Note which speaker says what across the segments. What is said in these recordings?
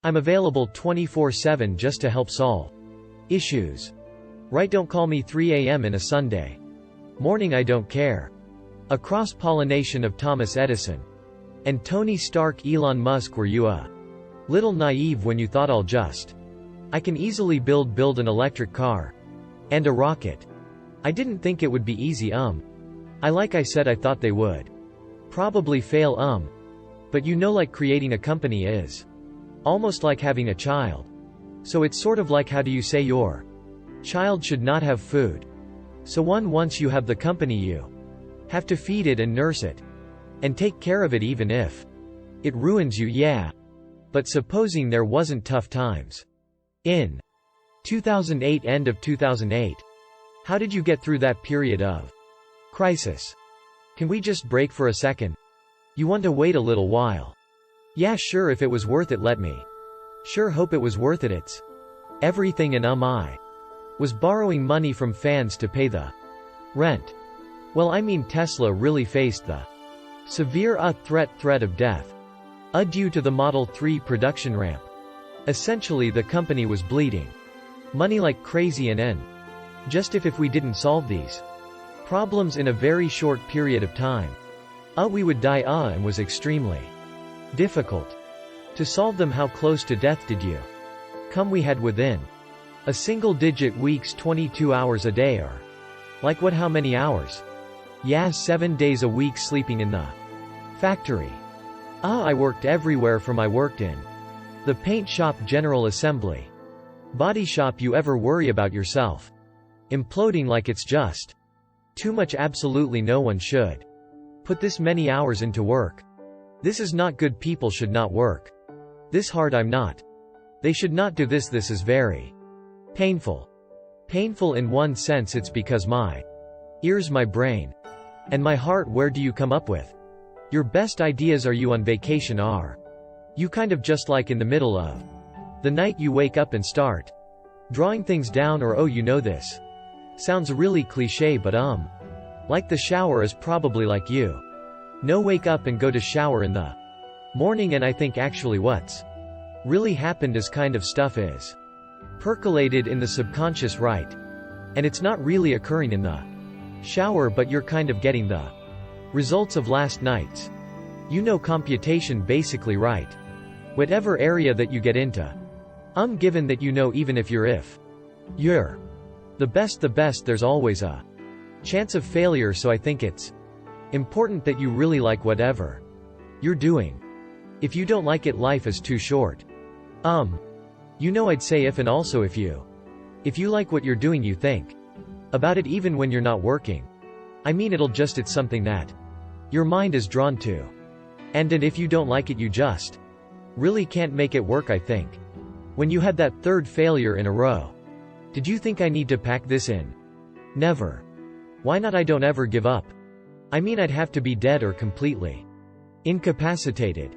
Speaker 1: I'm available 24/7 just to help solve issues. Right, don't call me 3 a.m. in a Sunday morning, I don't care. A cross-pollination of Thomas Edison and Tony Stark. Elon Musk, were you a little naive when you thought I can easily build an electric car and a rocket? I didn't think it would be easy. Like I said, I thought they would probably fail. But like creating a company is almost like having a child. So it's sort of like, how do you say your child should not have food? So once you have the company, you have to feed it and nurse it and take care of it even if it ruins you. Yeah. But supposing there wasn't tough times in 2008, end of 2008, how did you get through that period of crisis? Can we just break for a second? You want to wait a little while? Yeah, sure, if it was worth it, let me sure hope it was worth it. It's everything. And I was borrowing money from fans to pay the rent. Well, I mean, Tesla really faced the severe threat of death due to the Model 3 production ramp. Essentially, the company was bleeding money like crazy, and just if we didn't solve these problems in a very short period of time, we would die. And was extremely difficult to solve them. How close to death did you come? We had within a single-digit weeks, 22 hours a day, or like what, how many hours? Yeah, 7 days a week sleeping in the factory. I worked everywhere, from I worked in the paint shop, general assembly, body shop. You ever worry about yourself imploding like it's just too much? Absolutely no one should put this many hours into work. This is not good. People should not work this hard. I'm not. They should not do this. This is very painful. Painful in one sense, it's because my ears, my brain, and my heart. Where do you come up with your best ideas? Are you on vacation? Are you kind of just like in the middle of the night you wake up and start drawing things down? Or this sounds really cliche, but like the shower is probably like you. No, wake up and go to shower in the morning, and I think actually what's really happened is kind of stuff is percolated in the subconscious, right? And it's not really occurring in the shower, but you're kind of getting the results of last night's computation, basically, right? Whatever area that you get into, given that even if you're the best, there's always a chance of failure. So I think it's important that you really like whatever you're doing. If you don't like it, life is too short. I'd say and also if you like what you're doing, you think about it even when you're not working. I mean, it's something that your mind is drawn to. And if you don't like it, you just really can't make it work. I think when you had that third failure in a row, did you think, I need to pack this in? Never. Why not? I don't ever give up. I mean, I'd have to be dead or completely incapacitated.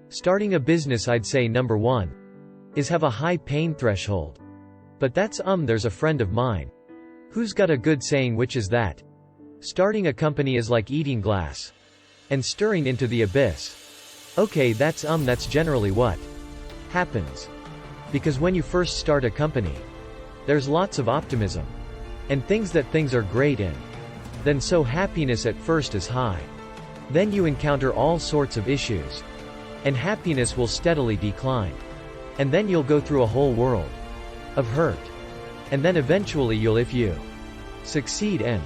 Speaker 1: Starting a business, I'd say number one is have a high pain threshold. But that's there's a friend of mine who's got a good saying, which is that starting a company is like eating glass and stirring into the abyss. Okay, that's generally what happens. Because when you first start a company, there's lots of optimism and things are great in. Then so happiness at first is high. Then you encounter all sorts of issues, and happiness will steadily decline. And then you'll go through a whole world of hurt. And then eventually if you succeed, and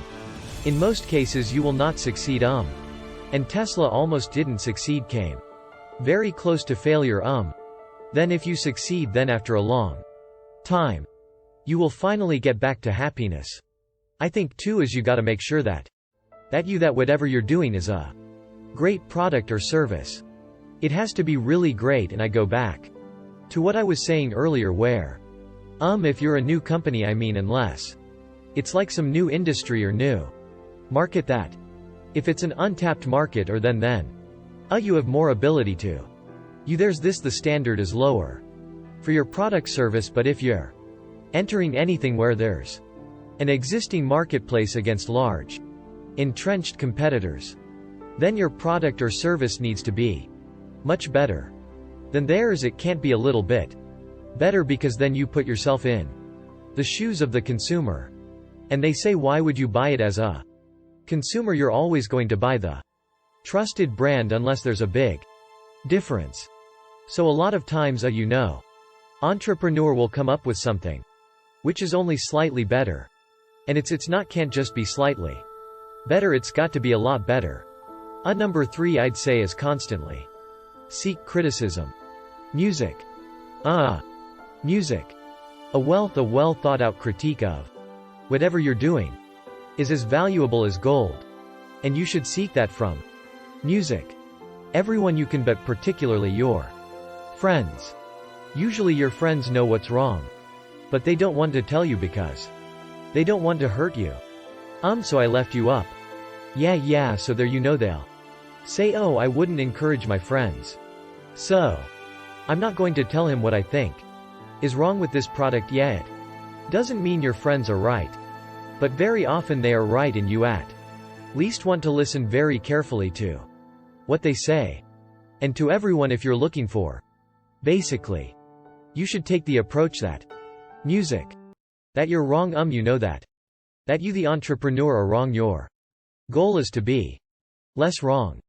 Speaker 1: in most cases you will not succeed. And Tesla almost didn't succeed, came very close to failure. Then if you succeed, then after a long time, you will finally get back to happiness. I think too is you gotta make sure that whatever you're doing is a great product or service. It has to be really great. And I go back to what I was saying earlier, where if you're a new company, I mean, unless it's like some new industry or new market, that if it's an untapped market, or then you have more ability to the standard is lower for your product service. But if you're entering anything where there's an existing marketplace against large entrenched competitors, then your product or service needs to be much better. Then theirs it can't be a little bit better, because then you put yourself in the shoes of the consumer. And they say, why would you buy it? As a consumer, you're always going to buy the trusted brand unless there's a big difference. So a lot of times entrepreneur will come up with something which is only slightly better. And it's not can't just be slightly better, it's got to be a lot better. Number 3 I'd say is constantly seek criticism. Music. Music. A well thought out critique of whatever you're doing is as valuable as gold. And you should seek that from music. Everyone you can, but particularly your friends. Usually your friends know what's wrong, but they don't want to tell you because they don't want to hurt you. So I left you up. Yeah, so there they'll say, oh, I wouldn't encourage my friends. So I'm not going to tell him what I think is wrong with this product. It doesn't mean your friends are right, but very often they are right, and you at least want to listen very carefully to what they say. And to everyone, if you're looking for basically, you should take the approach that music, that you're wrong, that you the entrepreneur are wrong. Your goal is to be less wrong.